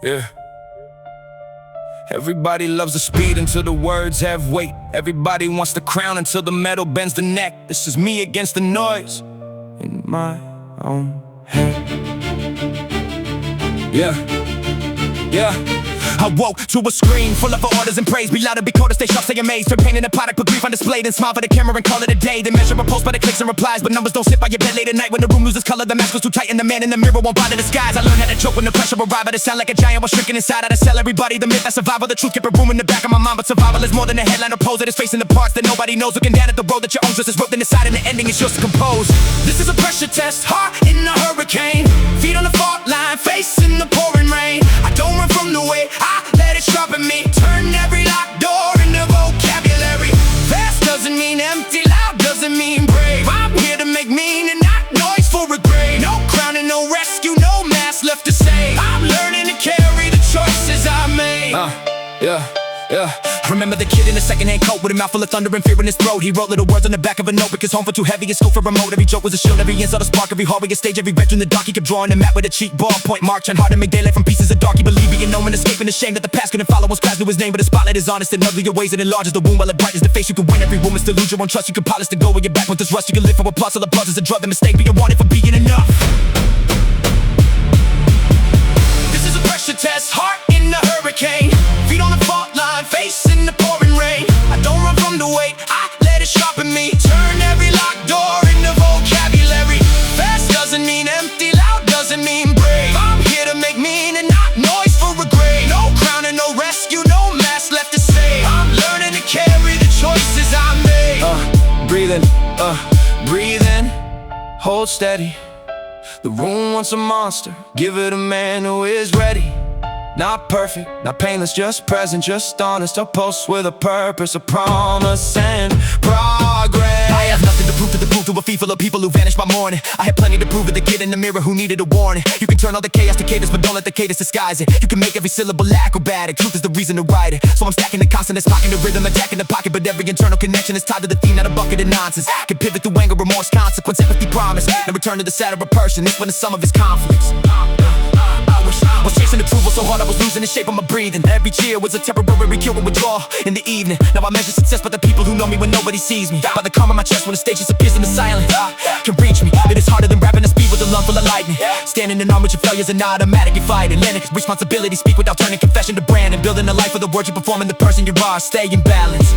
Yeah. Everybody loves the speed until the words have weight. Everybody wants the crown until the metal bends the neck. This is me against the noise in my own head. Yeah. I woke to a screen full of orders and praise. Be louder, be colder, stay sharp, stay amazed. Turn pain into product, put grief on display. Then smile for the camera and call it a day. They measure a post by the clicks and replies, but numbers don't sit by your bed late at night when the room loses color. The mask goes too tight and the man in the mirror won't bother disguise. I learned how to joke when the pressure arrived, but it sound like a giant while shrinking inside. I had to sell everybody the myth that survival, the truth kept a room in the back of my mind. But survival is more than a headline or pose. It is facing the parts that nobody knows. Looking down at the road that your own just is wrote in the side, and the ending is yours to compose. This is a pressure test, heart in a hurricane. Feet on the fault line, facing the pouring rain. I don't run from the way, I let it sharpen me. Turn every locked door into vocabulary. Fast doesn't mean empty, loud doesn't mean brave. I'm here to make meaning, not noise for a grave. No crown and no rescue, no mask left to save. I'm learning to carry the choices I made. I remember the kid in a second-hand coat with a mouthful of thunder and fear in his throat. He wrote little words on the back of a note because home for too heavy, it's scope for remote. Every joke was a shield, every insult a spark, every hallway a stage, every bedroom the dark. He kept drawing a map with a cheap ballpoint mark, trying hard to make daylight from pieces of dark. He believed he had no one escaping the shame that the past couldn't follow. Once crowds knew his name, but the spotlight is honest and uglier ways. It enlarges the wound while it brightens the face. You can win every woman, still lose your own trust. You can polish the gold with your back with this rust. You can live for a plus, all the plus is a drug. The mistake being wanted for being enough. This is a pressure test, heart in a hurricane. Feet on the fault line, facing the pouring rain. I don't run from the weight, I let it sharpen me. Turn every locked door into vocabulary. Fast doesn't mean empty, loud doesn't mean brave. I'm here to make meaning, not noise for a grave. No crown and no rescue, no mask left to save. I'm learning to carry the choices I made. Breathe in, hold steady. The room wants a monster, give it a man who is ready. Not perfect, not painless, just present, just honest. A pulse with a purpose, a promise and progress. I have nothing to prove to the proof to a field full of people who vanished by morning. I had plenty to prove to the kid in the mirror who needed a warning. You can turn all the chaos to cadence, but don't let the cadence disguise it. You can make every syllable acrobatic, truth is the reason to write it. So I'm stacking the consonants, locking the rhythm, attacking the pocket. But every internal connection is tied to the theme, not a bucket of nonsense. Can pivot through anger, remorse, consequence, empathy, promise. Then return to the center of a person, this one the sum of his conflicts. I was chasing approval so hard I was losing the shape of my breathing. Every cheer was a temporary cure and withdrawal in the evening. Now I measure success by the people who know me when nobody sees me. By the calm in my chest when the stage disappears in the silence. Can reach me, it is harder than rapping the speed with a lung full of lightning. Standing in arm with your failures and not automatic, you fighting. Letting responsibility speak without turning confession to brand. And building a life of the words you perform and the person you are. Stay in balance.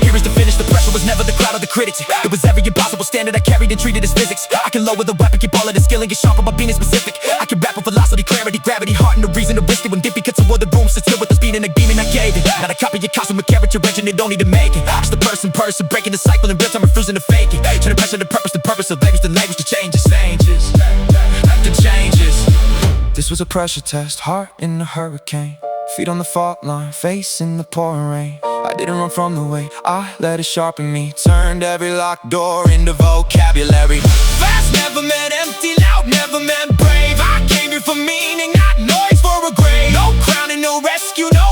Here is the finish, the pressure was never the cloud of the critics. It was every impossible standard I carried and treated as physics. I can lower the weapon, keep all of the skill and get sharper by being specific. I can rap with velocity, clarity, gravity, heart and the reason to risk it. When dippy cuts toward the room, sit still with the speed and the beaming I gave it. Not a copy of costume, a character engine, it don't need to make it. Just the person, breaking the cycle in real time, refusing to fake it. Turning pressure to purpose, the purpose of language to changes. The changes. This was a pressure test, heart in a hurricane. Feet on the fault line, facing the pouring rain. I didn't run from the weight, I let it sharpen me. Turned every locked door into vocabulary. Fast never meant empty, loud never meant brave. I came here for meaning, not noise for a grave. No crown and no rescue, no